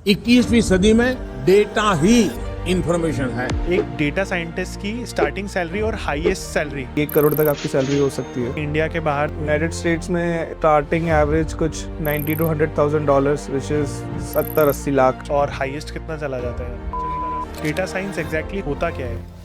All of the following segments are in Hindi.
21वीं सदी में डेटा ही इंफॉर्मेशन है। एक डेटा साइंटिस्ट की स्टार्टिंग सैलरी और हाईएस्ट सैलरी 1 करोड़ तक आपकी सैलरी हो सकती है। इंडिया के बाहर यूनाइटेड स्टेट्स में स्टार्टिंग एवरेज कुछ 90 to 100,000 dollars which is 70-80 lakh. और हाईएस्ट कितना चला जाता है। डेटा साइंस एग्जैक्टली होता क्या है?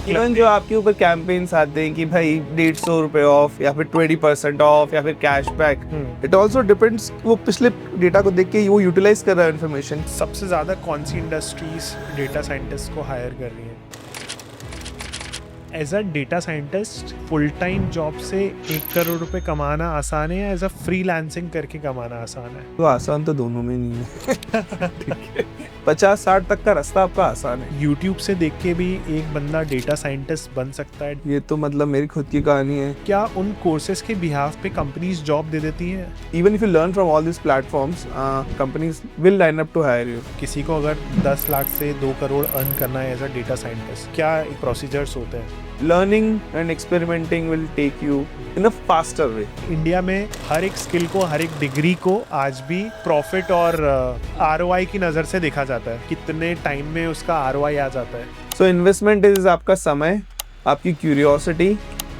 इवन जो आपके ऊपर कैंपेन्स आते हैं कि भाई 150 रुपए ऑफ या फिर 20% ऑफ या फिर कैशबैक, इट ऑल्सो डिपेंड्स वो पिछले डेटा को देख के वो यूटिलाइज कर रहा है इन्फॉर्मेशन। सबसे ज्यादा कौन सी इंडस्ट्रीज डेटा साइंटिस्ट को हायर कर रही है? As a data scientist full time job से 1 करोड़ रुपए कमाना आसान है या एज अ फ्रीलांसिंग करके कमाना आसान है? तो आसान तो दोनों में नहीं है। ठीक है, 50-60 तक का रास्ता आपका आसान है। यूट्यूब से देख के भी एक बंदा डेटा साइंटिस्ट बन सकता है? ये तो मतलब मेरी खुद की कहानी है। क्या उन कोर्सेज के बिहाफ पे कंपनीज जॉब दे देती हैं? Even if you learn from all these platforms, companies will line up to hire you. किसी को अगर 10 लाख से 2 करोड़ अर्न करना है एज अ डेटा साइंटिस्ट, क्या प्रोसीजर्स होते हैं? Learning and experimenting will take you in a faster way. India में हर एक स्किल को, हर एक डिग्री को आज भी प्रॉफिट और आरओआई की नज़र से देखा जाता है। कितने टाइम में उसका आरओआई आ जाता है? So investment is आपका समय, आपकी curiosity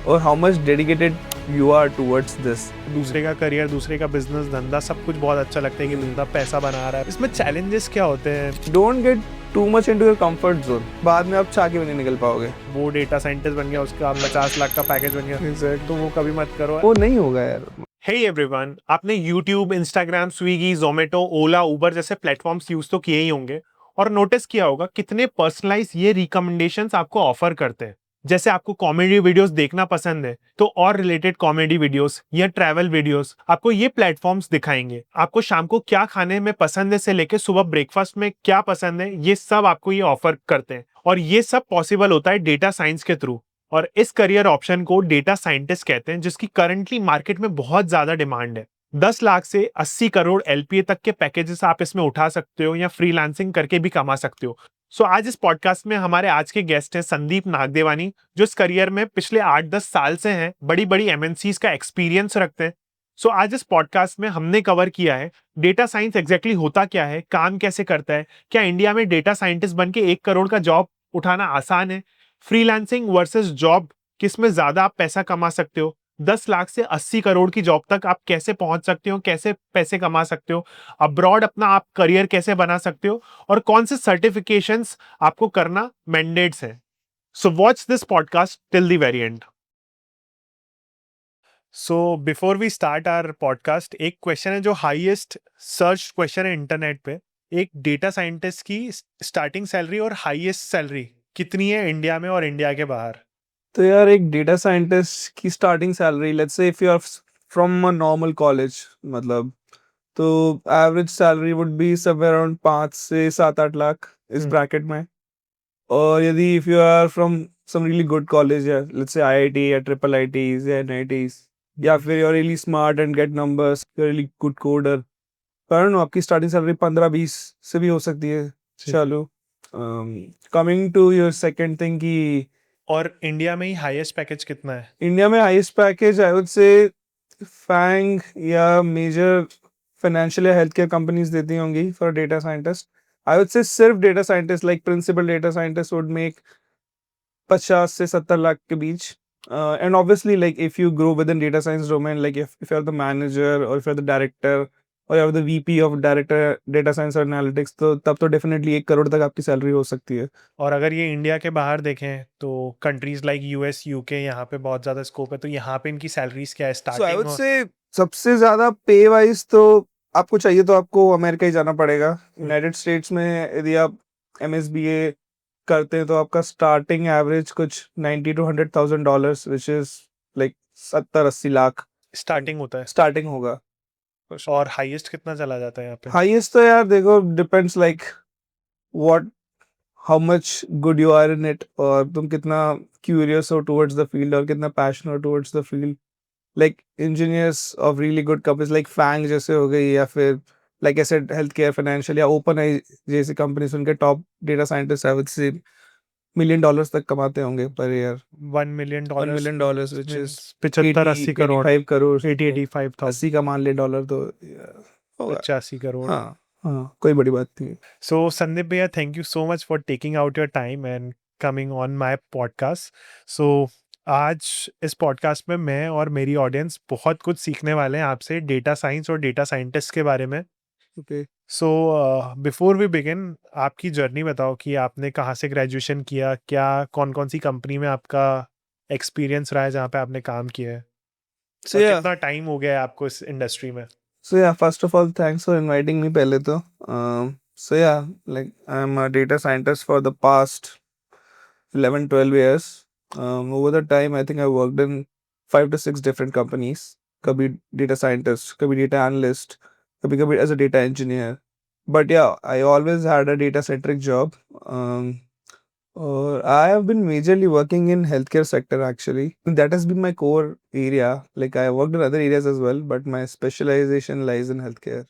और how much dedicated you are towards this. दूसरे का करियर, दूसरे का बिजनेस, धंधा, सब कुछ बहुत अच्छा लगता है कि बंदा पैसा बना रहा है। इसमें चैलेंजेस क्या होते हैं? Don't get too much into your comfort zone. बाद में आप चाह के भी नहीं निकल पाओगे। वो डेटा साइंटिस्ट बन गया, उसका 50 लाख का पैकेज बन गया, तो वो कभी मत करो। वो नहीं होगा यार। हे एवरीवन, आपने YouTube, Instagram, स्विगी, जोमेटो, ओला, उबर जैसे प्लेटफॉर्म्स यूज तो किए ही होंगे और नोटिस किया होगा कितने पर्सनलाइज ये रिकमेंडेशंस आपको ऑफर करते हैं। जैसे आपको कॉमेडी वीडियोस देखना पसंद है तो और रिलेटेड कॉमेडी वीडियोस या ट्रैवल वीडियोस आपको ये प्लेटफॉर्म्स दिखाएंगे। आपको शाम को क्या खाने में पसंद है से लेके सुबह ब्रेकफास्ट में क्या पसंद है, ये सब आपको ये ऑफर करते हैं और ये सब पॉसिबल होता है डेटा साइंस के थ्रू। और इस करियर ऑप्शन को डेटा साइंटिस्ट कहते हैं, जिसकी करंटली मार्केट में बहुत ज्यादा डिमांड है। 10 लाख से 80 करोड़ एलपीए तक के पैकेजेस आप इसमें उठा सकते हो या फ्रीलांसिंग करके भी कमा सकते हो। सो आज इस पॉडकास्ट में हमारे आज के गेस्ट हैं संदीप नागदेवानी, जो इस करियर में पिछले 8-10 साल से हैं, बड़ी बड़ी एमएनसीज का एक्सपीरियंस रखते हैं। सो आज इस पॉडकास्ट में हमने कवर किया है डेटा साइंस एग्जैक्टली होता क्या है, काम कैसे करता है, क्या इंडिया में डेटा साइंटिस्ट बन के 1 करोड़ का जॉब उठाना आसान है, फ्रीलांसिंग वर्सेस जॉब किस में ज्यादा आप पैसा कमा सकते हो, 10 लाख से 80 करोड़ की जॉब तक आप कैसे पहुंच सकते हो, कैसे पैसे कमा सकते हो, अब्रॉड अपना आप करियर कैसे बना सकते हो और कौन से सर्टिफिकेशंस आपको करना मैंडेट्स है। So watch this podcast till the very end. So before we start our podcast, एक क्वेश्चन है जो हाईएस्ट सर्च क्वेश्चन है इंटरनेट पे। एक डेटा साइंटिस्ट की स्टार्टिंग सैलरी और हाईएस्ट सैलरी कितनी है इंडिया में और इंडिया के बाहर? तो यार एक डेटा साइंटिस्ट की starting salary, let's say if you are from a normal college, मतलब तो average salary would be somewhere around 5 से 7-8 लाख इस ब्रैकेट में। और यदि if you are from some really good college, या लेट्स से आईआईटी या ट्रिपल आईटीज या एनआईटीज, या फिर you are really smart and get numbers, you are really good coder, पर नो आपकी स्टार्टिंग सैलरी 15-20 से भी हो सकती है। चलो, coming to your second thing की और इंडिया में ही हाईएस्ट पैकेज कितना है? इंडिया में highest package I would say FAANG या मेजर फाइनेंशियल या हेल्थ केयर कंपनीज देती होंगी for data scientist. I would say सिर्फ data scientist like principal data scientist would make 50 से 70 लाख के बीच। And obviously like if you grow within data science domain, like if you are the manager और if you are the director और you are the VP of director data science और एनालिटिक्स, तो तब तो डेफिनेटली 1 करोड़ तक आपकी सैलरी हो सकती है। और अगर ये इंडिया के बाहर देखें तो कंट्रीज लाइक यूएस, यूके, यहाँ पे बहुत ज्यादा स्कोप है, तो यहाँ पे इनकी सैलरीज क्या है So I would starting? say सबसे ज्यादा पे वाइज तो आपको चाहिए तो आपको अमेरिका ही जाना पड़ेगा। यूनाइटेड स्टेट्स में यदि आप एमएसबीए करते हैं तो आपका स्टार्टिंग एवरेज कुछ 90 to 100,000 dollars which is like 70-80 lakh starting होता है स्टार्टिंग होगा। और हाईएस्ट कितना चला जाता है यहाँ पे? हाईएस्ट तो यार देखो depends like what how much good you are in it, और तुम कितना क्यूरियस हो टुवर्ड्स द फील्ड और कितना पैशन हो towards the field. Like engineers of really good companies like FAANG जैसे हो गई, या फिर लाइक ऐसे हेल्थ केयर, फाइनेंशियल या ओपन आई जैसी कंपनीज, उनके top data scientist I would say $1 million तक कमाते होंगे per year. 1 million $1 million which is 75-80 crore 85 crore 80-85,000। 80 का मान ले डॉलर तो होगा। 85 करोड़। हाँ हाँ, कोई बड़ी बात नहीं है। सो संदीप भैया, thank you so much for taking out your time and coming on my podcast. So आज इस पॉडकास्ट में मैं और मेरी ऑडियंस बहुत कुछ सीखने वाले हैं आपसे डेटा साइंस और डेटा साइंटिस्ट के बारे में। Okay. So before we begin, आपकी जर्नी बताओ कि आपने कहाँ से ग्रेजुएशन किया, क्या कौन कौन सी कंपनी में आपका एक्सपीरियंस रहा है जहाँ पे आपने काम किया है, सो और या कितना टाइम हो गया है आपको इस इंडस्ट्री में। First of all thanks for inviting me पहले तो। सो या like I am a data scientist for the past 11-12 years. Over the time, I think I worked in 5 to 6 different companies. कभी data scientist, कभी data analyst, कभी कभी as a data engineer. But yeah, I always had a data centric job. Or I have been majorly working in healthcare sector actually. That has been my core area. Like I worked in other areas as well, but my specialization lies in healthcare.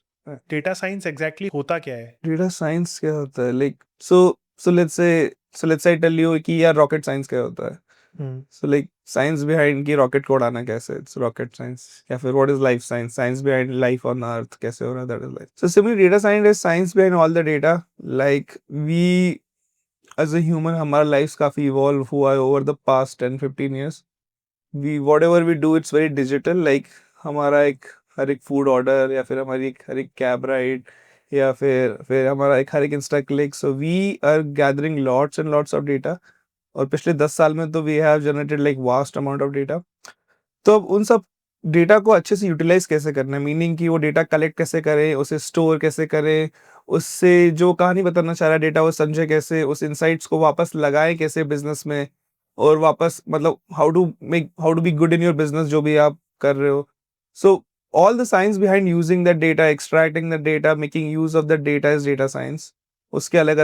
Data science exactly होता क्या है? डेटा साइंस क्या होता है? Like so let's say I tell you कि यार रॉकेट साइंस क्या होता है। हम्म, So like science behind कि रॉकेट को उड़ाना कैसे, it's rocket science। या फिर what is life science, science behind life on earth कैसे हो रहा है, that is life। So similarly data science is science behind all the data। Like we as a human हमारा lives काफी evolve हुआ है over the past 10-15 years। We whatever we do it's very digital। Like हमारा एक हर एक फूड ऑर्डर या फिर हमारी हर एक कैब राइड या फिर हमारा एक हर एक insta click, so we are gathering lots and lots of data. और पिछले 10 साल में तो we have generated like vast amount of data. तो अब उन सब डेटा को अच्छे से यूटिलाइज कैसे करना है, मीनिंग कि वो डेटा कलेक्ट कैसे करें, उसे स्टोर कैसे करें, उससे जो कहानी बताना चाह रहा है डेटा वो समझे कैसे, उस इंसाइट्स को वापस लगाएं कैसे बिजनेस में, और वापस मतलब how to be good in your business जो भी आप कर रहे हो। So all the science behind using that data, extracting that data, making use of that data is data science. उसके अलग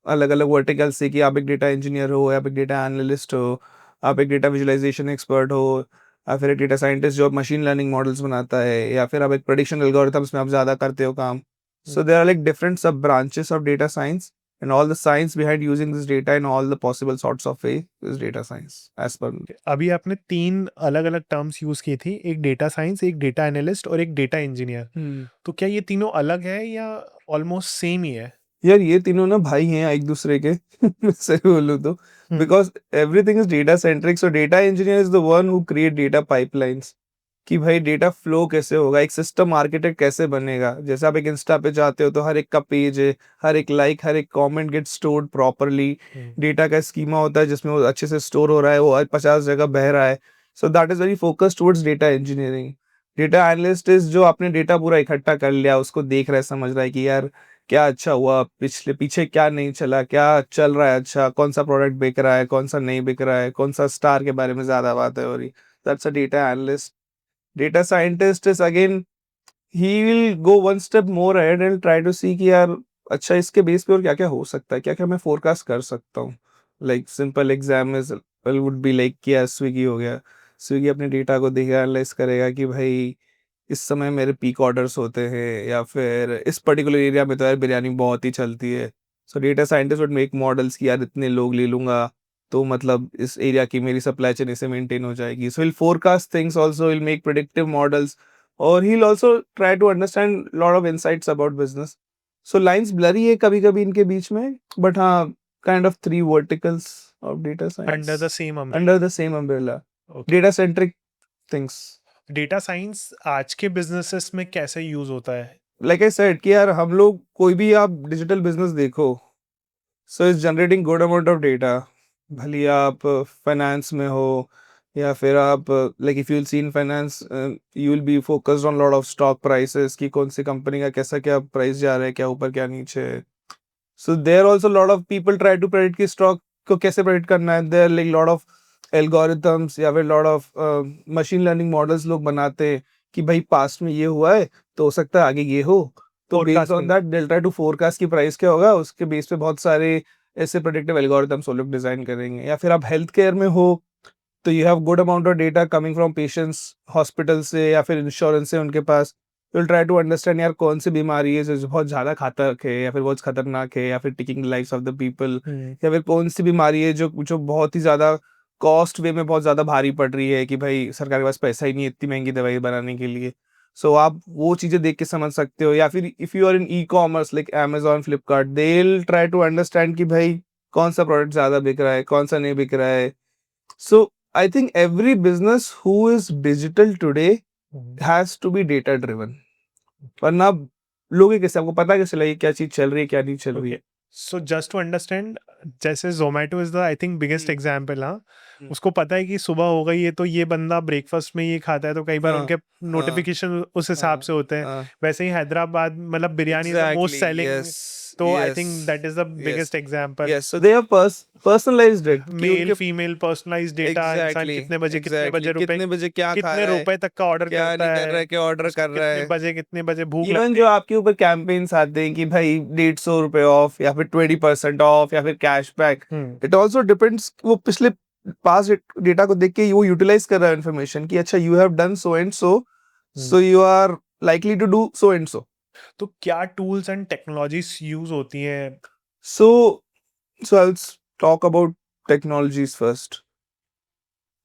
अलग वर्टिकल से कि आप एक डेटा इंजीनियर हो, आप एक डेटा एनालिस्ट हो, आप एक डेटा विजुअलाइजेशन एक्सपर्ट हो, या फिर एक डेटा साइंटिस्ट जो मशीन लर्निंग मॉडल्स बनाता है, या फिर आप एक प्रेडिक्शन एल्गोरिथम्स में आप ज़्यादा करते हो काम। So there are like different sub branches of data science, and all the science behind using this data in all the possible sorts of way is data science as per me। अभी आपने 3 अलग अलग टर्म्स यूज की थी, एक डेटा साइंस, एक डेटा एनालिस्ट और एक डेटा इंजीनियर। तो क्या ये तीनों अलग है या ऑलमोस्ट सेम ही है? यार ये तीनों ना भाई हैं एक दूसरे के सही बोलूं तो, because everything is data centric. So data engineer is the one who create data pipelines, कि भाई डेटा फ्लो कैसे होगा, एक सिस्टम आर्किटेक्ट कैसे बनेगा। जैसे आप एक इंस्टा पे जाते हो तो हर एक का पेज है, हर एक लाइक, हर एक comment get stored properly. Data का स्कीमा होता है जिसमें वो अच्छे से स्टोर हो रहा है, वो 50 जगह बह रहा है। सो that is very focused towards data engineering. Data analyst is जो आपने डेटा पूरा इकट्ठा कर लिया, उसको देख रहा है, समझ रहा है कि यार क्या अच्छा हुआ, पिछले पीछे क्या नहीं चला, क्या चल रहा है, अच्छा कौन सा प्रोडक्ट बिक रहा है, कौन सा नहीं बिक रहा है, कौन सा स्टार के बारे में ज्यादा बात है हो रही। That's a data analyst. Data scientist is again, he will go one step more ahead and try to see कि यार अच्छा इसके बेस पे और क्या क्या हो सकता है, क्या क्या मैं फोरकास्ट कर सकता हूँ। Like simple example would be like कि यार स्विगी हो गया, स्विगी अपने डेटा को देखेगा, एनालाइज करेगा कि भाई इस समय मेरे पीक ऑर्डर्स होते हैं, या फिर इस पर्टिकुलर एरिया में तो यार बिरयानी बहुत ही चलती है। सो data scientist would make models कि यार इतने लोग ले लूंगा तो मतलब इस एरिया की मेरी सप्लाई चेन इसे मेंटेन हो जाएगी। So will forecast things also, will make predictive models, और he'll also try to understand lot of insights about business। So lines blurry है कभी कभी इनके बीच में, but हाँ kind of 3 verticals of data science under the same under the same umbrella, data centric things। Data science आज के बिजनेसेस में कैसे यूज होता है? Like I said कि यार हम लोग कोई भी आप डिजिटल बिजनेस देखो, so is generating good amount of data. भले आप फाइनेंस में हो, या फिर आप like if you see in finance you will be focused on lot of stock prices कि कौन सी कंपनी का कैसा क्या प्राइस जा रहा है, क्या ऊपर क्या नीचे। So there also lot of people try to predict कि स्टॉक को कैसे प्रेडिक्ट करना है। There like lot of algorithms या फिर lot of machine learning models लोग बनाते हैं कि भाई पास्ट में ये हुआ है तो हो सकता है आगे ये हो, तो based on that they try to forecast की प्राइस क्या होगा, उसके बेस पे बहुत सारे ऐसे प्रेडिक्टिव एल्गोरिथम्स वो लोग डिजाइन करेंगे। या फिर आप हेल्थ केयर में हो तो you have good amount of data coming from patients hospital से या फिर इंश्योरेंस से उनके पास। विल ट्राई टू अंडरस्टैंड यार कौन सी बीमारी है जो बहुत ज़्यादा घातक है या फिर बहुत खतरनाक है, या फिर taking life of the people, या फिर कौन सी बीमारी है जो जो बहुत ही ज़्यादा कॉस्ट वे में बहुत ज़्यादा भारी पड़ रही है कि भाई सरकार के पास पैसा ही नहीं है इतनी महंगी दवाई बनाने के लिए। सो आप वो चीजें देख के समझ सकते हो, या फिर if you are in e commerce like Amazon, Flipkart, they will try to understand कि भाई कौन सा प्रोडक्ट ज्यादा बिक रहा है, कौन सा नहीं बिक रहा है. So I think every business who is digital today has to be data driven. वरना आप लोगे कैसे, आपको पता कैसे लगेगा क्या चीज चल रही है क्या नहीं चल रही है. Okay. So just to understand, जैसे Zomato is the I think biggest hmm, example, हाँ. हम्म. उसको पता है कि सुबह हो गई है तो ये बंदा ब्रेकफास्ट में ये खाता है, तो कई बार हाँ, उनके हाँ, नोटिफिकेशन उस हिसाब से होते हैं. हाँ. वैसे ही हैदराबाद मतलब biryani is the most Exactly. Selling, Yes. तो आई Yes. Think that is the Yes. Biggest example. Yes. So they have personalized it कि मेल उनके फीमेल पर्सनलाइज डेटा, इंसान exactly, कितने बजे exactly रुपए, कितने बजे क्या खा कितने रहा है, रुपए तक का ऑर्डर क्या करता नहीं कर है, रहा है, क्या ऑर्डर उसको कर रहा है. कितने बजे भूख इवन लगती जो है. आपके ऊपर कैंपेन्स आते हैं कि भाई 150 रुपए ऑफ या फिर 20% ऑफ या फिर cashback, hmm. It also depends. वो पिछले पास डेटा को देख के वो यूटिलाइज कर रहा है इन्फॉर्मेशन कि अच्छा you have done so and so, so you are likely to do so and so. तो क्या टूल्स एंड टेक्नोलॉजीज यूज होती हैं? So I'll talk about technologies first.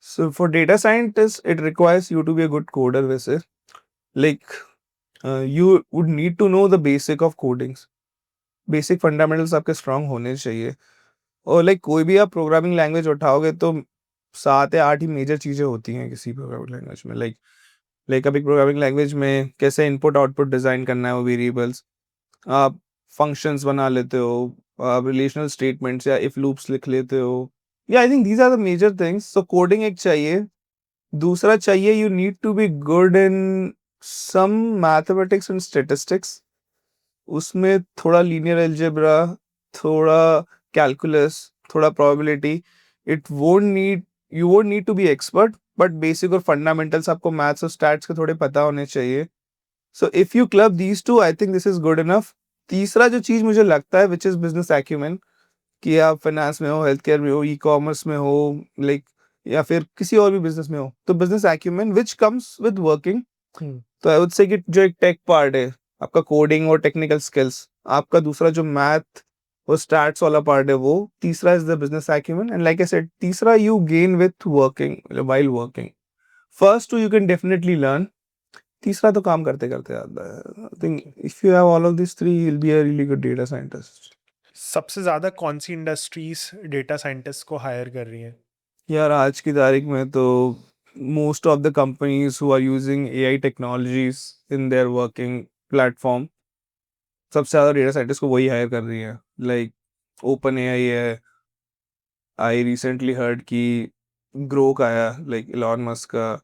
So for data scientists, it requires you to be a good coder वैसे. Like you would need to know the basic of codings. Basic fundamentals आपके strong होने चाहिए. और like कोई भी आप programming language उठाओगे तो 7 या 8 ही major चीजें होती हैं किसी programming language में. Like अब एक programming language में कैसे input output design करना है वो variables. आप functions बना लेते हो, आप relational statements या if loops लिख लेते हो. Yeah, I think these are the major things. So coding एक चाहिए. दूसरा चाहिए you need to be good in some mathematics and statistics. उसमें थोड़ा linear algebra, थोड़ा calculus, थोड़ा probability. You won't need to be expert, but basic और fundamentals आपको maths और stats के थोड़े पता होने चाहिए. So if you club these two, I think this is good enough. तीसरा जो चीज मुझे लगता है which is business acumen, कि आप फाइनेंस में हो, हेल्थ केयर में हो, ई कॉमर्स में हो, लाइक या फिर किसी और भी बिजनेस में हो, तो business acumen which comes with working. तो आई वुड से कि जो एक टेक पार्ट है आपका, कोडिंग और टेक्निकल स्किल्स, आपका दूसरा जो मैथ और स्टैट्स वाला पार्ट है, वो तीसरा is the business acumen. And like I said, तीसरा you gain with working, while working. First two you can definitely learn, तीसरा तो काम करते करते आता है. I think if you have all of this three, you will be a really good data scientist. सबसे ज्यादा कौन सी इंडस्ट्रीज डेटा साइंटिस्ट को हायर कर रही हैं? यार आज की तारीख में तो most of the companies who are using AI technologies in their working platform, सबसे ज़्यादा डेटा साइंटिस्ट को वही हायर कर रही है. लाइक ओपन एआई है, आई रिसेंटली हर्ड कि ग्रोक आया, लाइक इलॉन मस्क का.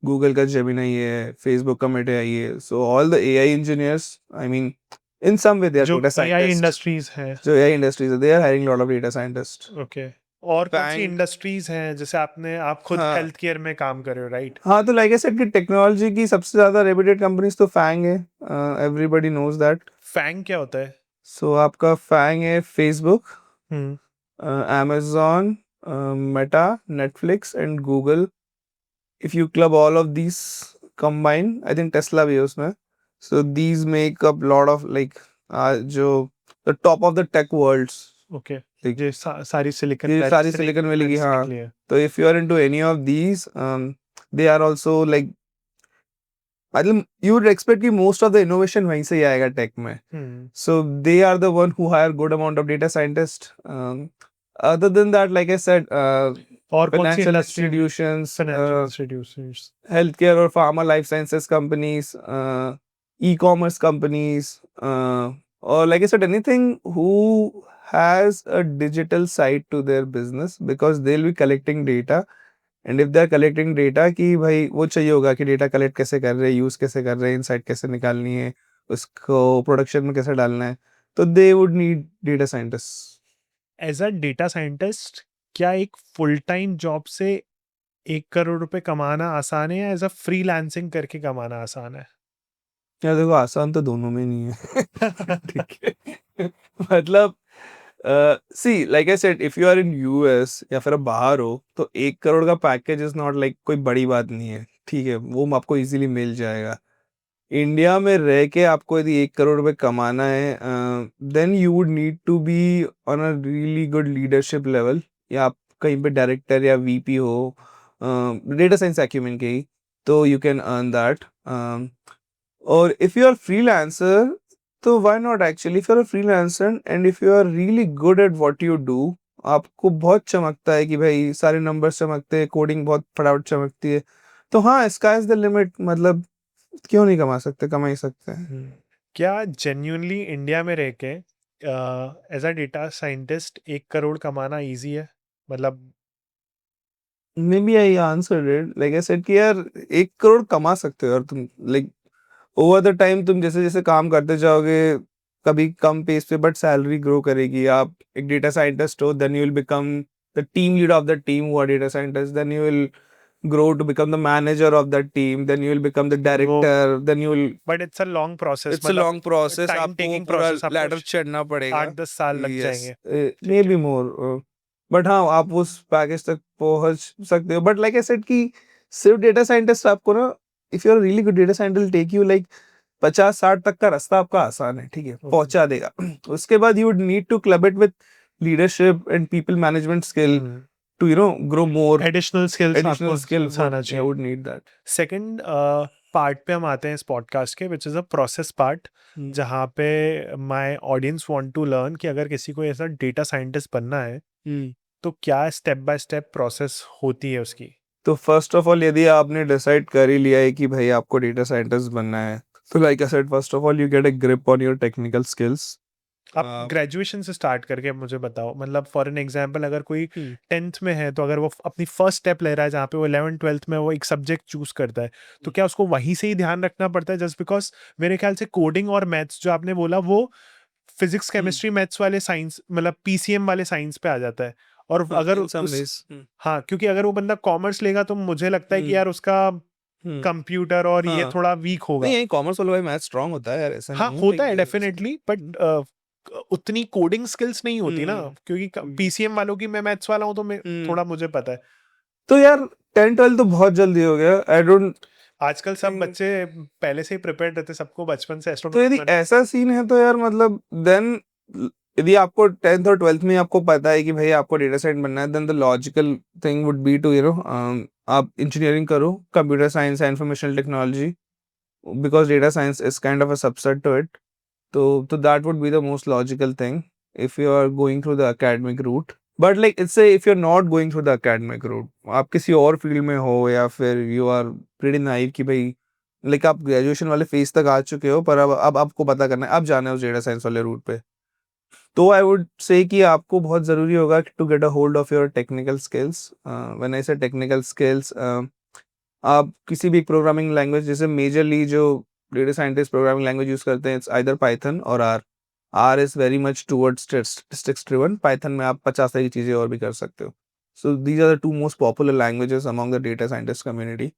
गूगल का जेमिनी है, फेसबुक का मेटा आई है. So all the AI engineers, I mean in some way they are जो डेटा एआई साइंटिस्ट. इंडस्ट्रीज है. जो एआई इंडस्ट्रीज है, they are hiring lot of data scientist. Okay. और कौन सी बैंक. इंडस्ट्रीज हैं, जैसे आप खुद हाँ. हेल्थ केयर में काम कर रहे हो, राइट? हाँ, तो लाइक आई सेड कि टेक्नोलॉजी की सबसे ज्यादा रेप्यूटेड कंपनीज तो फैंग है. Everybody knows that. फैंग क्या होता है? सो आपका फैंग है Facebook, hmm. Amazon, Meta, Netflix and Google. If you club all of these combine, I think Tesla भी है उसमें. So these make up lot of like जो the top of the tech worlds. Okay. Like, ये सारी सिलिकॉन ये वैली सारी से सिलिकॉन वैली की. हाँ, निकली है. तो if you are into any of these, they are also like, मतलब you would expect कि most of the innovation वहीं से ही आएगा टेक में. हम्म. So they are the one who hire good amount of data scientists. Other than that, like I said, और कौन सी financial industry? institutions, financial institutions. healthcare or pharma life sciences companies, e-commerce companies, or like I said, anything who has a digital side to their business, because they'll be collecting data. And if they are collecting data, कि भाई वो चाहिए होगा कि डेटा कलेक्ट कैसे कर रहे हैं, यूज कैसे कर रहे हैं, इनसाइट कैसे निकालनी है, उसको प्रोडक्शन में कैसे डालना है, तो they would need data scientist. As a data scientist, क्या एक फुल टाइम जॉब से 1 करोड़ रुपए कमाना आसान है, या एज अ फ्रीलांसिंग करके कमाना आसान है? यार देखो, आसान तो दोनों में नहीं है. ठीक है. मतलब see, like I said, if you are in US या फिर आप बाहर हो, तो 1 करोड़ का पैकेज इज नॉट लाइक कोई बड़ी बात नहीं है. ठीक है, वो आपको इजीली मिल जाएगा. इंडिया में रह के आपको यदि 1 करोड़ रुपए कमाना है, then you would need to be on a really good leadership level, या आप कहीं पे डायरेक्टर या वीपी हो डेटा साइंस एक्यूमेन के ही, तो यू कैन अर्न दैट. और if you are freelancer, तो why not actually? If you are a freelancer and if you are really good at what you do, आपको बहुत चमकता है कि भाई सारे नंबर्स चमकते हैं, कोडिंग बहुत फटाफट चमकती है, तो हाँ, स्काई इज द लिमिट। मतलब क्यों नहीं कमा सकते, कमा ही सकते हैं। क्या जेन्युइनली इंडिया में रह के as a data scientist 1 crore कमाना इजी है? मतलब maybe I answered it, like I said कि यार 1 करोड़ कमा सकते हो यार तुम, लाइक ओवर द टाइम तुम जैसे जैसे काम करते जाओगे, कभी कम पेस पे बट सैलरी ग्रो करेगी। आप एक डेटा साइंटिस्ट हो, then you will become the team lead of the team who are data scientist, then you will grow to become the manager of that team, then you will become the वो director, then you will, but it's a long process, it's a long process, time आपको टेकिंग पूरा प्रोसेस, आपको ladder चढ़ना पड़ेगा। 8-10 साल लग Yes, जाएंगे। मे ठीक बी है। मोर, बट हाँ, आप उस पैकेज तक पहुंच सकते हो। बट लाइक आई सेड कि सिर्फ डेटा साइंटिस्ट आपको ना, if you are really good data scientist take you like 50-60 तक का रास्ता आपका आसान है, ठीक है, पहुंचा देगा। उसके बाद you would need to club it with leadership and people management skill to grow more additional skills additional आपको skill skills आना I चाहिए। would need that. Second part पे हम आते हैं इस पॉडकास्ट के, which is a process part, जहाँ पे my audience want to learn कि अगर किसी को ऐसा डेटा साइंटिस्ट बनना है तो क्या स्टेप बाय स्टेप प्रोसेस होती है उसकी? तो फर्स्ट ऑफ ऑल, यदि आपने डिसाइड कर ही लिया है कि भाई आपको डेटा साइंटिस्ट बनना है, तो like I said, first of all you get a grip on your technical skills. आप ग्रेजुएशन से स्टार्ट करके मुझे बताओ, मतलब फॉर एन एग्जांपल अगर कोई 10th में है तो अगर वो अपनी फर्स्ट स्टेप ले रहा है जहाँ पे वो 11th-12th में वो एक सब्जेक्ट चूज करता है, तो क्या उसको वहीं से ही ध्यान रखना पड़ता है? जस्ट बिकॉज मेरे ख्याल से कोडिंग और मैथ्स जो आपने बोला वो फिजिक्स केमिस्ट्री मैथ्स वाले साइंस, मतलब पीसीएम वाले साइंस पे आ जाता है। और अगर in some उस ways. हाँ, क्योंकि अगर वो बंदा कॉमर्स लेगा तो मुझे लगता है कि यार उसका कंप्यूटर और ये हाँ। थोड़ा वीक होगा। नहीं, यही कॉमर्स वाला भाई मैथ स्ट्रांग होता है यार, ऐसा हाँ नहीं होता है like, डेफिनेटली, बट उतनी कोडिंग स्किल्स नहीं होती ना, क्योंकि पीसीएम वालों की, मैं मैथ्स वाला हूँ तो मैं थोड़ा मुझे पता है। तो यार 10-12 तो बहुत जल्दी हो गया। आई डोंट, आजकल सब बच्चे पहले से ही प्रिपेयर्ड रहते, सबको बचपन से तो यदि ऐसा सीन है तो यार मतलब देन, यदि आपको 10th और 12th में आपको पता है कि भाई आपको डेटा साइंस बनना है, then the logical thing would be to आप इंजीनियरिंग करो, computer science and information technology, because data science is kind of a subset to it. तो that would be the most logical thing if you are going through the academic route. But like it's say if you are not going through the academic route, आप किसी और फील्ड में हो या फिर यू आर प्रीटी नाइव कि भाई लाइक आप ग्रेजुएशन वाले फेज तक आ चुके हो, पर अब आपको पता करना है, अब जाना है उस डेटा साइंस वाले रूट पे, तो आई वुड से कि आपको बहुत ज़रूरी होगा to get a hold of your technical skills. When I say technical skills, आप किसी भी प्रोग्रामिंग लैंग्वेज, जैसे मेजरली जो data scientist programming language use करते हैं, इट्स आइदर पाइथन और R. R is very much towards statistics driven, Python में आप 50 तरह की चीज़ें और भी कर सकते हो। So these are the two most popular languages among the data scientist community.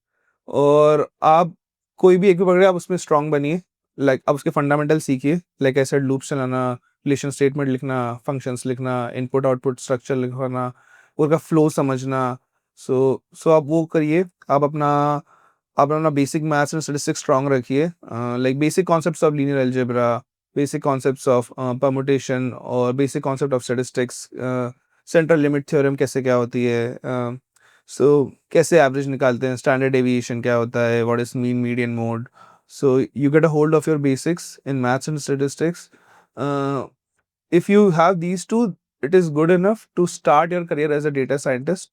और आप कोई भी एक भी पकड़े, आप उसमें स्ट्रांग बनिए, लाइक आप उसके फंडामेंटल सीखिए, लाइक ऐसे लूप्स चलाना, रिलेशन स्टेटमेंट लिखना, फंक्शंस लिखना, इनपुट आउटपुट स्ट्रक्चर लिखना, उनका फ्लो समझना। सो आप वो करिए, आप अपना basic maths and statistics strong रखिए, like basic concepts of linear algebra, basic concepts of permutation और basic concept of statistics, central limit theorem कैसे क्या होती है, सो कैसे एवरेज निकालते हैं, स्टैंडर्ड डेविएशन क्या होता है, what is mean median mode. So you get a hold of your basics in maths and statistics. If you have these two, it is good enough to start your career as a data scientist.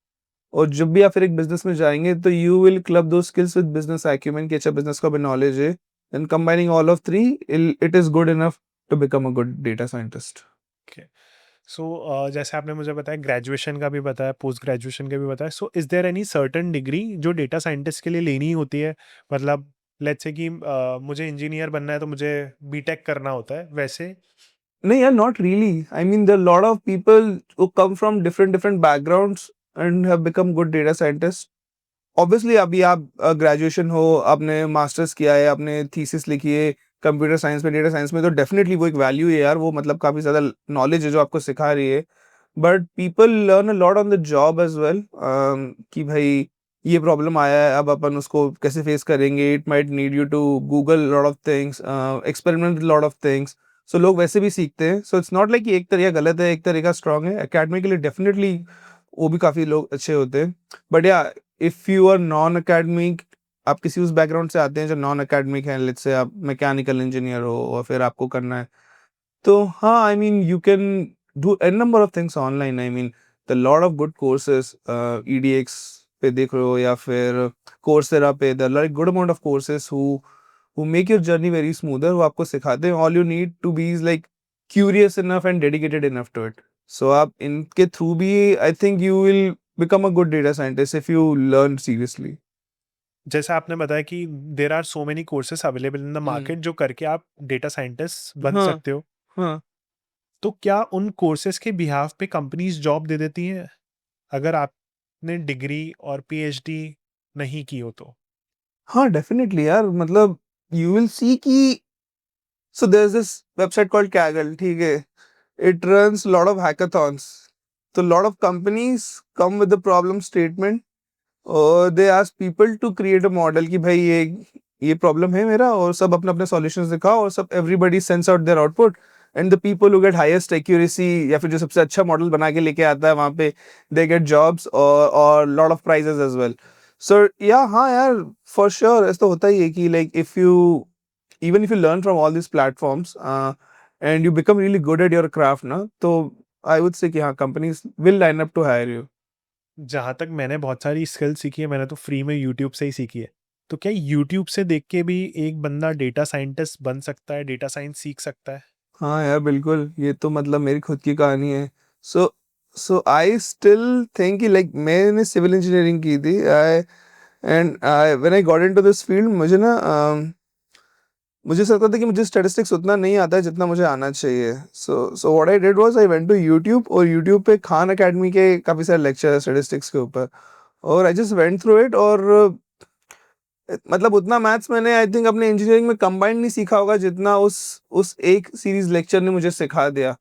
और जब भी आप फिर एक बिजनेस में जाएंगे तो यू विल क्लब दो स्किल्स विद बिजनेस एक्यूमेन, कि अच्छा बिजनेस का भी नॉलेज है, and combining all of three, it is good enough to become a good data scientist. So जैसे आपने मुझे बताया, ग्रेजुएशन का भी बताया, पोस्ट ग्रेजुएशन का भी बताया, so is there any certain degree जो डेटा साइंटिस्ट के लिए लेनी होती है? मतलब लेट्स से कि मुझे इंजीनियर बनना है तो मुझे बीटेक करना होता है, वैसे? नहीं यार, not really. I mean there lot of people who come from different different backgrounds and have become good data scientist. Obviously अभी आप ग्रेजुएशन हो, आपने मास्टर्स किया है, आपने थीसिस लिखी है कंप्यूटर साइंस में, डेटा साइंस में, तो डेफिनेटली वो एक वैल्यू है यार, वो मतलब काफ़ी ज़्यादा नॉलेज है जो आपको सिखा रही है। But people learn a lot on the job as well, कि भाई ये प्रॉब्लम आया है, अब अपन उसको कैसे फेस करेंगे, it might need you to Google lot of things, experiment lot of things. So लोग वैसे भी सीखते हैं। सो इट्स नॉट लाइक कि एक तरीका गलत है एक तरीका स्ट्रांग है। एकेडमिकली डेफिनेटली वो भी काफ़ी लोग अच्छे होते हैं, बट या if you are non academic आप किसी उस बैकग्राउंड से आते हैं जो नॉन एकेडमिक है, लेट्स से आप मैकेनिकल इंजीनियर हो और फिर आपको करना है, तो हाँ, I mean you can do an number of things online. I mean the lot of good courses, EDX पे देख रहे हो या फिर कोर्सेरा पे, the like good amount of courses who make your journey very smoother, वो आपको सिखाते हैं। All you need to be is like curious enough and dedicated enough to it. So आप इनके थ्रू भी I think you will become a good data scientist if you learn seriously. जैसे आपने बताया कि there are so many courses available in the market जो करके आप डेटा साइंटिस्ट बन हाँ, सकते हो, हाँ। तो क्या उन कोर्सेज के बिहाफ पे कंपनीज जॉब दे देती हैं अगर आपने डिग्री और PhD नहीं की हो तो? हाँ, डेफिनिटली यार, मतलब यू विल सी कि so there's this website called Kaggle, ठीक है? It runs a lot of hackathons. So a lot of companies come with the problem statement और they ask people to create a model कि भाई ये प्रॉब्लम है मेरा, और सब अपने अपने सॉल्यूशंस दिखाओ, और सब everybody sends out their output, and the people who get highest accuracy या फिर जो सबसे अच्छा मॉडल बना के लेके आता है वहाँ पे, they get jobs और lot of prizes as well. So yeah, हाँ यार, for sure ऐसा तो होता ही है कि like if you even if you learn from all these platforms and you become really good at your craft ना, तो I would say कि हाँ, companies will line up to hire you. जहाँ तक मैंने बहुत सारी स्किल सीखी है, मैंने तो फ्री में यूट्यूब से ही सीखी है। तो क्या यूट्यूब से देख के भी एक बंदा डेटा साइंटिस्ट बन सकता है, डेटा साइंस सीख सकता है? हाँ यार, बिल्कुल, ये तो मतलब मेरी खुद की कहानी है। सो आई स्टिल थिंक कि लाइक मैंने सिविल इंजीनियरिंग की थी, I and I when I got into this field, मुझे ना मुझे ऐसा लगता था कि मुझे स्टैटिस्टिक्स उतना नहीं आता है जितना मुझे आना चाहिए। So what I did was I went to YouTube, और यूट्यूब पे खान एकेडमी के काफ़ी सारे लेक्चर है स्टैटिस्टिक्स के ऊपर, और I just went through it. और मतलब उतना मैथ्स मैंने आई थिंक अपने इंजीनियरिंग में कंबाइंड नहीं सीखा होगा जितना उस एक सीरीज लेक्चर ने मुझे सिखा दिया।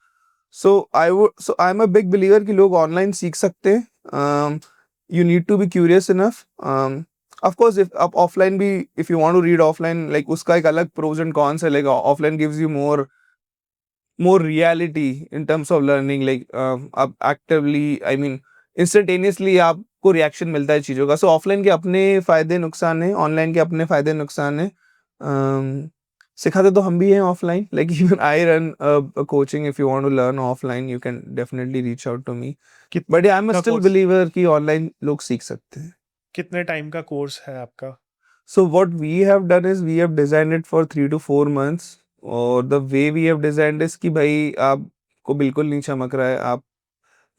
So I am a big believer कि लोग ऑनलाइन सीख सकते हैं। You need to be curious enough. Of course if आप ऑफलाइन भी, if you want to read offline, like उसका एक अलग प्रोज एंड कॉन्स है। Like offline gives you more reality in terms of learning, like आप actively, I mean instantaneously आपको रिएक्शन मिलता है चीज़ों का। सो ऑफलाइन के अपने फायदे नुकसान हैं, ऑनलाइन के अपने फायदे नुकसान हैं। सिखाते तो हम भी हैं offline, like even I run coaching. If you want to learn offline you can definitely reach out to me, but I am कितना स्टिल कोर्स, बिलीवर कि ऑनलाइन लोग सीख सकते हैं। कितने टाइम का कोर्स है आपका? So what we have done is we have designed it for 3 to 4 months, और the way we have designed is कि भाई आपको बिल्कुल नहीं चमक रहा है, आप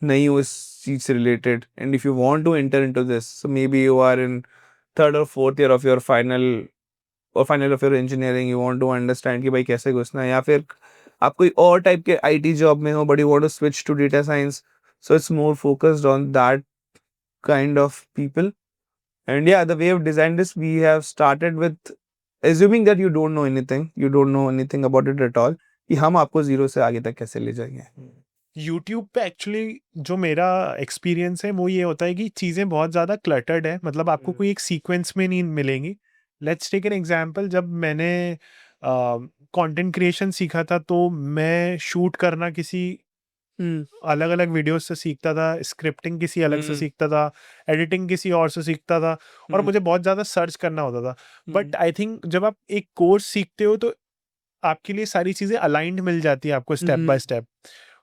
नहीं हो इस चीज से related, and if you want to enter into this, so maybe you are in third और fourth year of your final of your engineering, you want to understand कि भाई कैसे घुसना है, या फिर आप कोई और टाइप के IT जॉब में हो but you want to switch to data science, so it's more focused on that kind of people. And yeah, the way of designed this, we have started with assuming that you don't know anything about it at all, कि हम आपको जीरो से आगे तक कैसे ले जाएंगे। यूट्यूब पे एक्चुअली जो मेरा एक्सपीरियंस है वो ये होता है कि चीज़ें बहुत ज़्यादा क्लटर्ड है, मतलब आपको कोई एक सीक्वेंस में नहीं मिलेंगी। लेट्स टेक एन एग्जांपल, जब मैंने कंटेंट क्रिएशन सीखा था तो मैं शूट करना किसी अलग अलग वीडियोस से सीखता था, स्क्रिप्टिंग किसी अलग से सीखता था, एडिटिंग किसी और से सीखता था, और मुझे बहुत ज़्यादा सर्च करना होता था। बट आई थिंक जब आप एक कोर्स सीखते हो तो आपके लिए सारी चीज़ें अलाइंड मिल जाती है आपको स्टेप बाय स्टेप।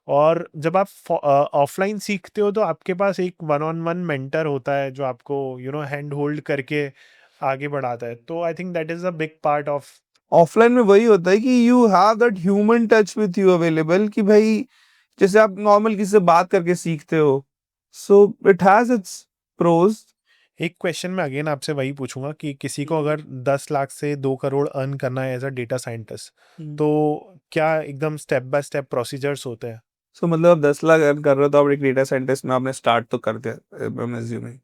और जब आप ऑफलाइन सीखते हो तो आपके पास एक वन ऑन वन मेंटर होता है जो आपको हैंड होल्ड करके आगे बढ़ाता है। तो I think that is a big part of. Offline में वही होता है कि you have that human touch with you available, कि भाई जैसे आप नॉर्मल किसी से बात करके सीखते हो, so it has its pros. एक क्वेश्चन मैं अगेन आपसे वही पूछूंगा कि किसी को अगर 10 लाख से 2 करोड़ अर्न करना है एज अ डेटा साइंटिस्ट, तो क्या एकदम स्टेप बाय स्टेप प्रोसीजर्स होते हैं? सो मतलब आप 10 लाख अर्न कर रहे हो तो आप एक डेटा साइंटिस्ट में आपने स्टार्ट तो कर दिया, I am assuming.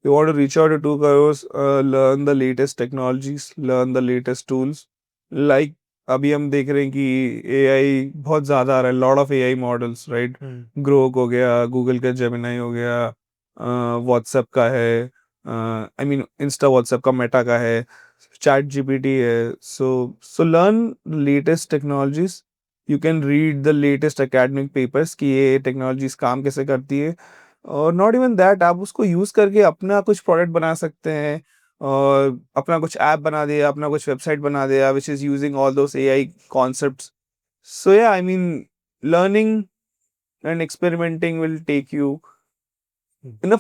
You want to reach out to 2 crores, learn the latest technologies, learn the latest tools. Like अभी हम देख रहे हैं कि AI बहुत ज़्यादा आ रहा है, lot of AI models, right? Grok हो गया, गूगल का जेमिनाई हो गया, व्हाट्सएप का है, आई मीन इंस्टा व्हाट्सएप का, मेटा का है, चैट GPT है। So learn latest technologies, you can read the latest academic papers कि ये टेक्नोलॉजीज काम कैसे करती है, और नॉट इवन दैट, आप उसको यूज़ करके अपना कुछ प्रोडक्ट बना सकते हैं, और अपना कुछ ऐप बना दिया, अपना कुछ वेबसाइट बना दिया which is using all those AI concepts. So yeah I mean learning and experimenting will take you in a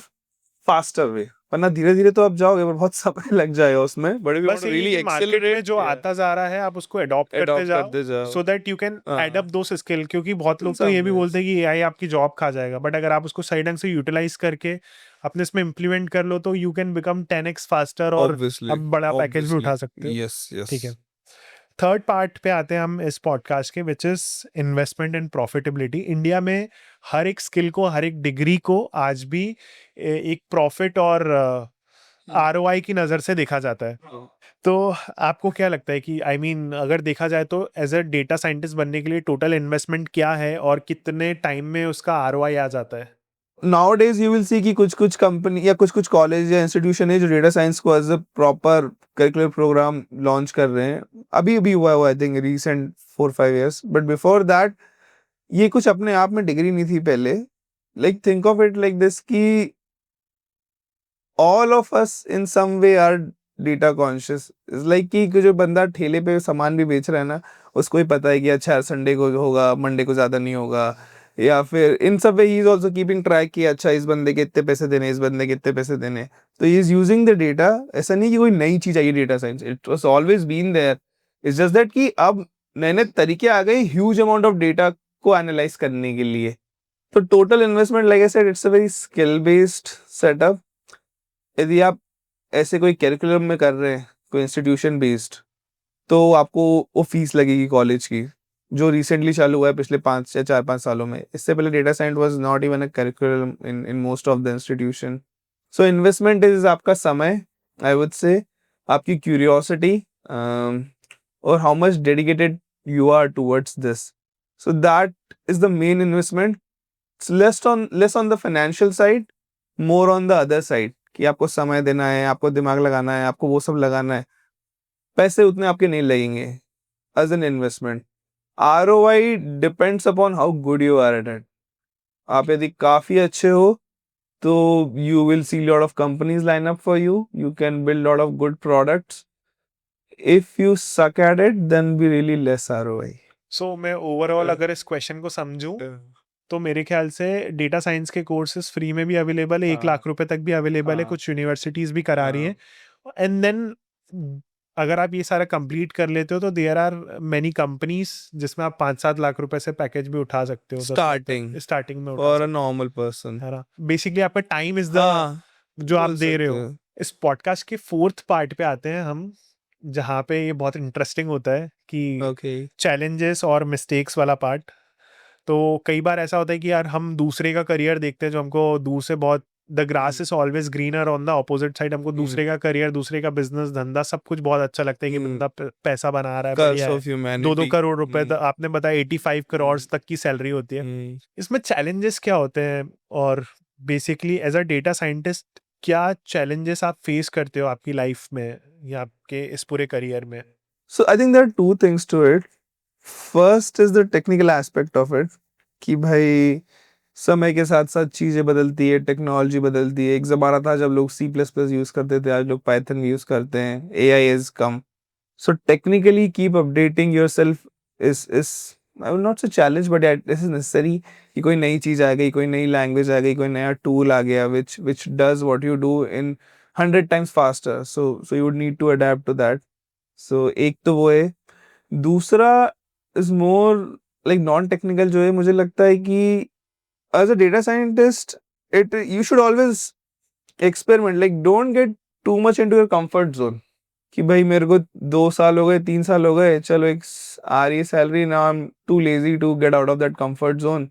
faster way. वरना धीरे धीरे तो आप जाओगे पर बहुत समय लग जाएगा उसमें. बट इफ यू वांट बस टू ये रियली कि मार्केट में एक्सेलरेट, जो आता जा रहा है आप उसको अडॉप्ट करते अडॉप्ट जाओ करते जाओ. सो दैट यू कैन हाँ. एड अप दोस स्किल. क्योंकि बहुत लोग तो Some ये भी ways. बोलते हैं कि एआई आपकी जॉब खा जाएगा, बट अगर आप उसको सही ढंग से यूटिलाइज करके अपने इसमें इम्प्लीमेंट कर लो तो you can become 10x faster और Obviously, अब बड़ा पैकेज भी obviously. उठा सकते हो. Yes, yes. ठीक है. थर्ड पार्ट पे आते हैं हम इस पॉडकास्ट के, which is investment and profitability. India में हर एक स्किल को, हर एक डिग्री को आज भी एक प्रॉफिट और आरओआई की नज़र से देखा जाता है. तो आपको क्या लगता है कि आई मीन अगर देखा जाए तो एज अ डेटा साइंटिस्ट बनने के लिए टोटल इन्वेस्टमेंट क्या है और कितने टाइम में उसका आरओआई आ जाता है? Nowadays you will see कि कुछ कंपनी या कुछ कॉलेज या इंस्टीट्यूशन है जो डेटा साइंस को as a proper curricular program launch कर रहे हैं. अभी अभी हुआ I think recent 4-5 years. But before that ये कुछ अपने आप में डिग्री नहीं थी पहले. Like think of it like this कि all of us in some way are data conscious. It's like कि जो बंदा ठेले पे सामान भी बेच रहा है ना, उसको ही पता है कि अच्छा संडे को होगा, मंडे को ज्यादा नहीं होगा. या फिर इन सब वे ही इज आल्सो कीपिंग ट्रैक कि अच्छा इस बंदे के इतने पैसे देने, इस बंदे के इतने पैसे देने. तो he is using the data. ऐसा नहीं कि कोई नई चीज आई data science, it was always been there. It's just that कि अब नए नए तरीके आ गए ह्यूज अमाउंट ऑफ डेटा को एनालाइज करने के लिए. तो total investment like I said it's a very skill based setup. यदि आप ऐसे कोई करिकुलम में कर रहे हैं, कोई इंस्टीट्यूशन बेस्ड, तो आपको वो फीस लगेगी कॉलेज की, जो रिसेंटली चालू हुआ है पिछले 5 या 4-5 सालों में. इससे पहले data science was not even a curriculum in most of the institution. So investment is आपका समय, आई वुड से, आपकी क्यूरियोसिटी, और how much dedicated you are towards this. So that is the main investment. Less on the financial side, more on the other side, कि आपको समय देना है, आपको दिमाग लगाना है, आपको वो सब लगाना है. पैसे उतने आपके नहीं लगेंगे as an investment. ROI depends upon how good you are at it. आप यदि काफी अच्छे हो तो you will see lot of companies line up for you, you can build lot of good products. If you suck at it then be really less ROI. So मैं ओवरऑल अगर इस क्वेश्चन को समझूं तो मेरे ख्याल से डेटा साइंस के कोर्सेज फ्री में भी अवेलेबल है, 1 लाख रुपए तक भी अवेलेबल है, हाँ. कुछ यूनिवर्सिटीज भी करा रही हैं. एंड देन अगर आप ये सारा कंप्लीट कर लेते हो तो देयर आर मेनी कंपनीज जिसमें आप 5-7 लाख रुपए से पैकेज भी उठा सकते हो. स्टार्टिंग में उठा फॉर अ सकते नॉर्मल पर्सन. हो, है ना. बेसिकली आपका टाइम इज द हाँ, जो आप बोल दे रहे सकते हो. हो. इस पॉडकास्ट के फोर्थ पार्ट पे आते हैं हम, जहाँ पे ये बहुत इंटरेस्टिंग होता है कि ओके. चैलेंजेस और मिस्टेक्स वाला पार्ट. तो कई बार ऐसा होता है कि यार हम दूसरे का करियर देखते हैं जो हमको दूर से बहुत, the grass is always greener on the opposite side. हमको दूसरे का करियर, दूसरे का बिजनेस धंधा सब कुछ बहुत अच्छा लगता है कि बंदा पैसा बना रहा है, कर्स बढ़िया है. Of 2-2 humanity. करोड़ रुपए आपने बताया 85 करोड़ तक की सैलरी होती है. इसमें चैलेंजेस क्या होते हैं और basically as a data scientist क्या चैलेंजेस आप फेस करते हो आपकी लाइफ में या आपके इस पूरे करियर में? So I think there are two things to it. First is the technical aspect of it. कि भाई समय के साथ साथ चीजें बदलती है, टेक्नोलॉजी बदलती है. एक जमाना था जब लोग C++ यूज करते थे, आज लोग Python यूज करते हैं. AI has come. So technically keep updating yourself is I will not say challenge, but yeah, this is necessary. कि कोई नई चीज आ गई, कोई नई लैंग्वेज आ गई, कोई नया टूल आ गया which does what you do in 100 times faster. So you would need to adapt to that. So एक तो वो है. दूसरा is more like non technical जो है. मुझे लगता है कि as a data scientist it you should always experiment. Like don't get too much into your comfort zone. कि भाई मेरे को 2 साल हो गए, 3 साल हो गए, चलो एक आ रही है salary, now I am too lazy to get out of that comfort zone.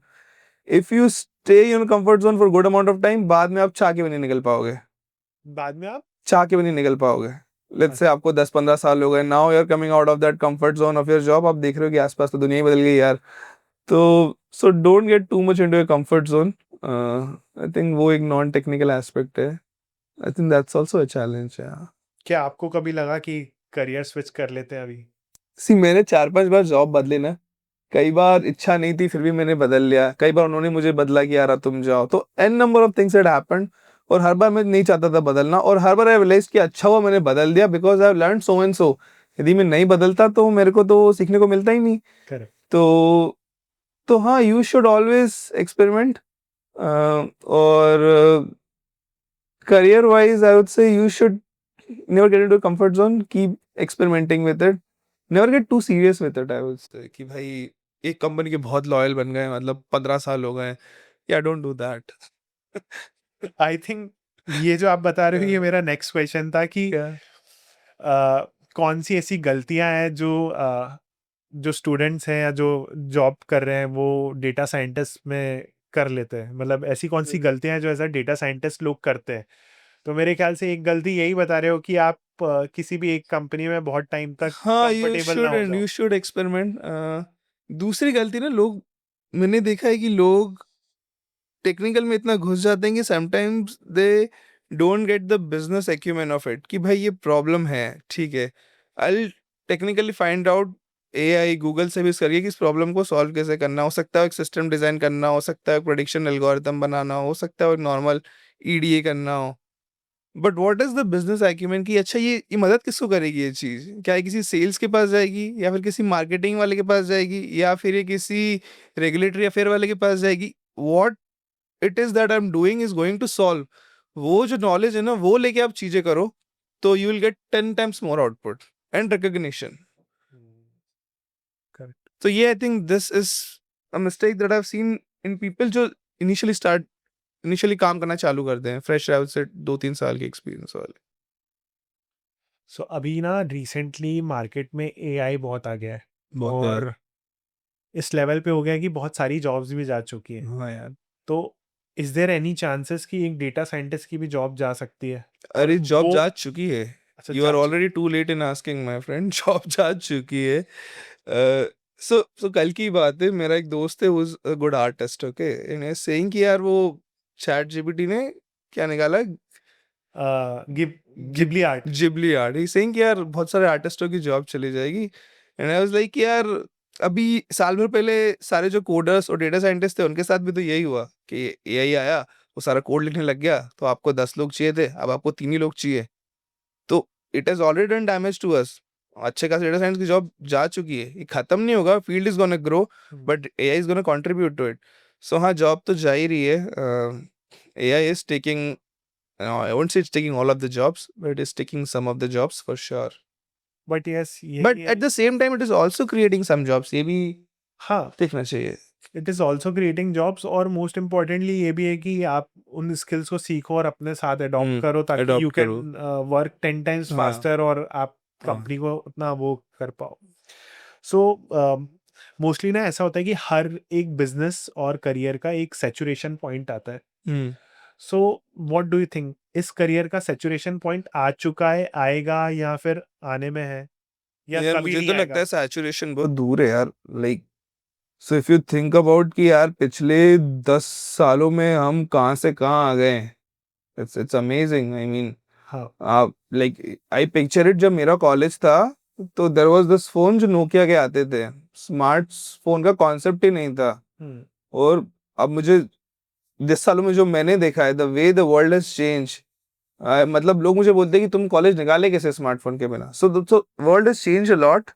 If you stay in comfort zone for good amount of time, बाद में आप चाह के भी नहीं निकल पाओगे. बाद में आप चाह के भी नहीं निकल पाओगे. लेट्स से आपको 10-15 साल हो गए, now you are coming out of that comfort zone of your job. आप देख रहे हो कि आसपास तो दुनिया ही बदल गई यार. तो so don't get too much into your comfort zone. I think वो एक नॉन टेक्निकल एस्पेक्ट है. I think that's also a challenge. क्या आपको कभी लगा कि करियर स्विच कर लेते हैं अभी? सी मैंने 4-5 बार जॉब बदले ना. कई बार इच्छा नहीं थी फिर भी मैंने बदल लिया. कई बार उन्होंने मुझे बदला कि यार तुम जाओ. तो n number of things had happened. और हर बार मैं नहीं चाहता था बदलना, और हर बार आई रियलाइज कि अच्छा हुआ मैंने बदल दिया, because I have learn so and सो। यदि मैं नहीं बदलता तो मेरे को तो सीखने को मिलता ही नहीं। करेक्ट। तो हाँ, यू शुड ऑलवेज एक्सपेरिमेंट, और career wise I would say you should never get into a comfort zone, keep experimenting with it, never get too serious with it, I would say कि भाई एक कंपनी के बहुत लॉयल बन गए, मतलब 15 साल हो गए, या don't do that. I think ये जो आप बता रहे हो ये मेरा नेक्स्ट क्वेश्चन था कि क्या? कौन सी ऐसी गलतियां हैं जो जो स्टूडेंट्स हैं या जो जॉब कर रहे हैं वो डेटा साइंटिस्ट में कर लेते हैं, मतलब ऐसी कौन सी गलतियां हैं जो ऐसा डेटा साइंटिस्ट लोग करते हैं। तो मेरे ख्याल से एक गलती यही बता रहे हो कि आप किसी भी एक कंपनी में बहुत टाइम तक हाँ, कंफर्टेबल ना हो जाओ। You should experiment. दूसरी गलती ना, लोग, मैंने देखा है कि लोग टेक्निकल में इतना घुस जाते हैं कि sometimes they don't get the business acumen of it, कि भाई ये प्रॉब्लम है, ठीक है, I technically find out, AI Google से भी करके कि इस प्रॉब्लम को सॉल्व कैसे करना, हो सकता है एक सिस्टम डिजाइन करना, हो सकता है प्रेडिक्शन एल्गोरिथम बनाना, हो सकता है नॉर्मल ईडीए करना हो, but what is the business acumen, कि अच्छा ये मदद किसको करेगी, ये चीज क्या ये किसी सेल्स के पास जाएगी, या फिर किसी मार्केटिंग वाले के पास जाएगी, या फिर ये किसी रेगुलेटरी अफेयर वाले के पास जाएगी, what it is that I am doing is going to solve, वो जो नॉलेज है ना वो लेके आप चीजें करो, तो you will get 10 times more output and recognition. Correct. तो ये I think this is a mistake that I have seen in people जो इनिशियली काम करना चालू करते हैं, फ्रेश से 2-3 साल के एक्सपीरियंस वाले। सो अभी ना रिसेंटली मार्केट में एआई बहुत आ गया है बहुत यार। और इस लेवल पे हो गया है कि बहुत सारी जॉब्स भी जा चुकी है। हाँ यार। तो इज देयर एनी चांसेस कि एक डेटा साइंटिस्ट की भी जॉब जा सकती है? और अरे जॉब वो जा चुकी है, अच्छा यू जा आर चुकी already too late in asking my friend, job जा चुकी है। सो कल की बात है, मेरा एक दोस्त है, वो is a good artist, okay, and saying कि यार वो चैट जीपीटी ने क्या निकाला, Ghibli art. Ghibli art, he saying कि यार बहुत सारे आर्टिस्टों की जॉब चली जाएगी, एंड आई वाज लाइक यार अभी साल भर पहले सारे जो कोडर्स और डेटा साइंटिस्ट थे उनके साथ भी तो यही हुआ कि एआई आया, वो सारा कोड लिखने लग गया, तो आपको 10 लोग चाहिए थे, अब आपको 3 ही लोग चाहिए, तो it has already done damage to us. अच्छे खासे डेटा साइंस की जॉब जा चुकी है, ये खत्म नहीं होगा, field is gonna grow, but AI is gonna contribute to it. So हाँ, जॉब तो जा ही रही है, AI is taking, I won't say it's taking all of the jobs, but it is taking some of the jobs for sure. But yes But at the same time, it is also creating some jobs. ये भी हाँ, देखना चाहिए। It is also creating jobs और मोस्ट इम्पोर्टेंटली ये भी है कि आप उन स्किल्स को सीखो और अपने साथ अडॉप्ट करो ताकि adopt यू करो। कैन वर्क 10 टाइम्स हाँ। फास्टर और आप हाँ। कंपनी को उतना वो कर पाओ। सो मोस्टली ना ऐसा होता है कि हर एक बिजनेस और करियर का एक सैचुरेशन पॉइंट आता है। Hmm. So what do you think, इस करियर का सैचुरेशन पॉइंट आ चुका है, आएगा या फिर आने में है या यार कभी मुझे नहीं तो लगता आएगा? है सैचुरेशन बहुत दूर है यार, like, so if you think about कि यार पिछले 10 सालों में हम कहाँ से कहाँ आ गए, इट्स अमेजिंग, आई मीन, हाँ। आप लाइक, आई पिक्चर इट, जब मेरा कॉलेज था तो देयर वाज दिस फोन जो नोकिया के आते थे, स्मार्टफोन का कॉन्सेप्ट ही नहीं था, हम्म। और अब मुझे 10 सालों में जो मैंने देखा है, the way the world has change, मतलब लोग मुझे बोलते हैं कि तुम कॉलेज निकाले कैसे स्मार्टफोन के बिना, so world has change a lot.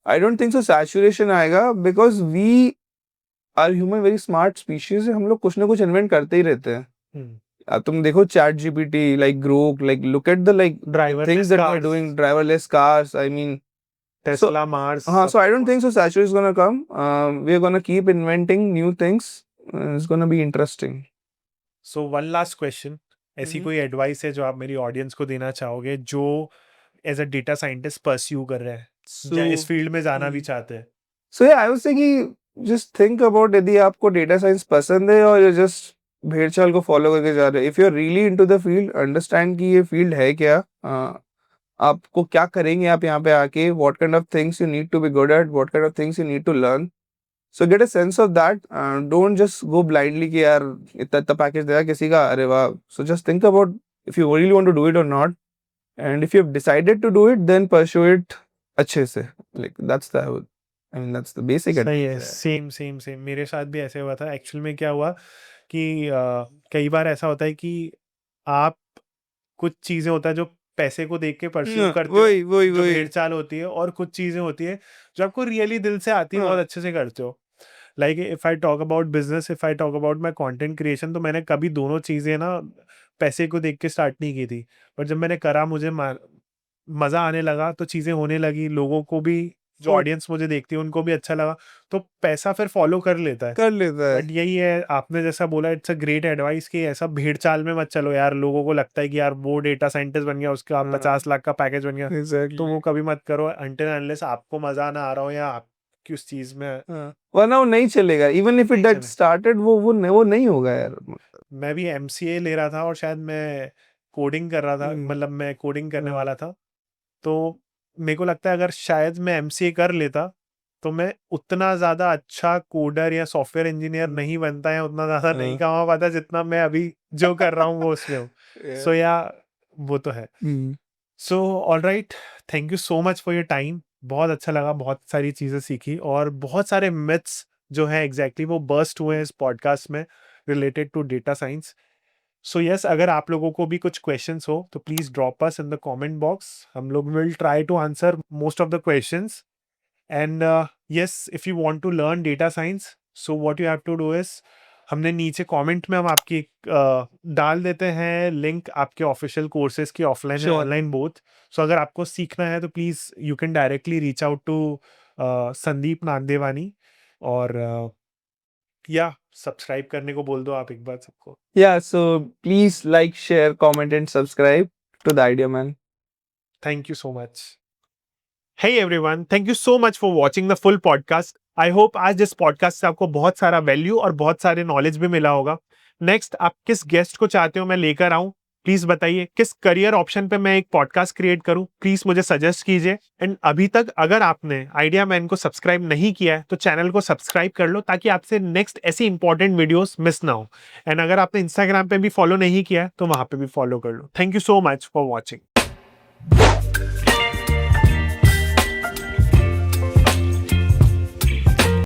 I don't think so saturation आएगा, because we are human very smart species है, हम लोग कुछ ना कुछ इन्वेंट करते ही रहते हैं। अब तुम देखो chat GPT, like Grok, like look at the like things that we are doing, driverless cars, I mean, Tesla, Mars. हाँ, so I don't think so saturation is gonna come. We are gonna keep inventing new things. It's gonna be interesting. So one last question, ऐसी कोई एडवाइस है जो आप मेरी ऑडियंस को देना चाहोगे जो as a data scientist pursue कर रहे हैं या इस फील्ड में जाना भी चाहते हैं? So yeah, I would say कि just think about यदि आपको data science पसंद है और you just भेड़ चाल को follow करके जा रहे हैं. If you're really into the field, understand कि ये field है क्या, आपको क्या करेंगे आप यहाँ पे आके, what kind of things you need to be good at, what kind of things you need to learn. So get a sense of that. Don't just go blindly कि यार इतना इतना पैकेज देगा किसी का, अरे वाह. So just think about if you really want to do it or not, and if you've decided to do it, then pursue it अच्छे से. Like that's the basic सही है, advice. सेम सेम सेम मेरे साथ भी ऐसे हुआ था। एक्चुअल में क्या हुआ कि कई बार ऐसा होता है कि आप कुछ चीजें होता है जो पैसे को देख के परस्यू करते हो, वही वही जो वही भेड़-चाल होती है, और कुछ चीजें होती है जो आपको रियली दिल से आती है, हाँ, बहुत अच्छे से करते हो। Like if I talk about business, if I talk about my content creation, तो मैंने कभी दोनों चीजें ना पैसे को देख के स्टार्ट नहीं की थी। बट जब मैंने करा, मुझे मजा आने लगा, तो चीजें होने लगी, लोगों को भी, जो और ऑडियंस मुझे देखती है उनको भी अच्छा लगा, तो पैसा फिर फॉलो कर लेता है। कर लेता है बट यही है, आपने जैसा बोला, इट्स अ ग्रेट एडवाइस कि ऐसा भेड़ चाल में मत चलो यार। लोगों को लगता है कि यार वो डेटा साइंटिस्ट बन गया, उसका हाँ 50 लाख का पैकेज बन गया, तो एग्जैक्टली वो कभी मत करो अनटिल अनलेस आपको मजा ना आ रहा हो या आपकी उस चीज में हाँ वरना वो नहीं चलेगा इवन इफ इट नहीं दैट चले। स्टार्टेड वो नहीं होगा यार मैं भी एमसीए ले रहा था और शायद मैं कोडिंग कर रहा था, हम्म, मतलब मैं कोडिंग करने हाँ वाला था। तो मेरे को लगता है अगर शायद मैं एमसीए कर लेता तो मैं उतना ज़्यादा अच्छा कोडर या सॉफ्टवेयर इंजीनियर हम्म, नहीं बनता, या उतना ज़्यादा नहीं हाँ कमा पाता जितना मैं अभी जो कर रहा हूँ वो उसमें हूँ। yeah, सो या वो तो है। Hmm, so alright, thank you so much for your time. बहुत अच्छा लगा, बहुत सारी चीज़ें सीखी, और बहुत सारे मिथ्स जो है एग्जैक्टली वो बर्स्ट हुए हैं इस पॉडकास्ट में related to data science. So yes, अगर आप लोगों को भी कुछ क्वेश्चंस हो तो please drop us in the comment box. हम लोग will try to answer most of the questions. And yes, if you want to learn data science, so what you have to do is, हमने नीचे कमेंट में हम आपकी डाल देते हैं लिंक आपके ऑफिशियल कोर्सेज की, offline and sure online both. So अगर आपको सीखना है तो please you can directly reach out to Sandeep Nandwani. और या सब्सक्राइब करने को बोल दो आप एक बार सबको। yeah so please like share comment and subscribe to the idea man Thank you so much. Hey everyone, thank you so much for watching the full podcast. I hope आज इस पॉडकास्ट से आपको बहुत सारा वैल्यू और बहुत सारे नॉलेज भी मिला होगा। नेक्स्ट आप किस गेस्ट को चाहते हो मैं लेकर आऊं, प्लीज बताइए। किस करियर ऑप्शन पे मैं एक पॉडकास्ट क्रिएट करूं, प्लीज मुझे सजेस्ट कीजिए। एंड अभी तक अगर आपने आइडिया मैन को सब्सक्राइब नहीं किया है तो चैनल को सब्सक्राइब कर लो, ताकि आपसे नेक्स्ट ऐसी इंपॉर्टेंट वीडियोस मिस ना हो। एंड अगर आपने इंस्टाग्राम पे भी फॉलो नहीं किया है तो वहां पे भी फॉलो कर लो। Thank you so much for watching.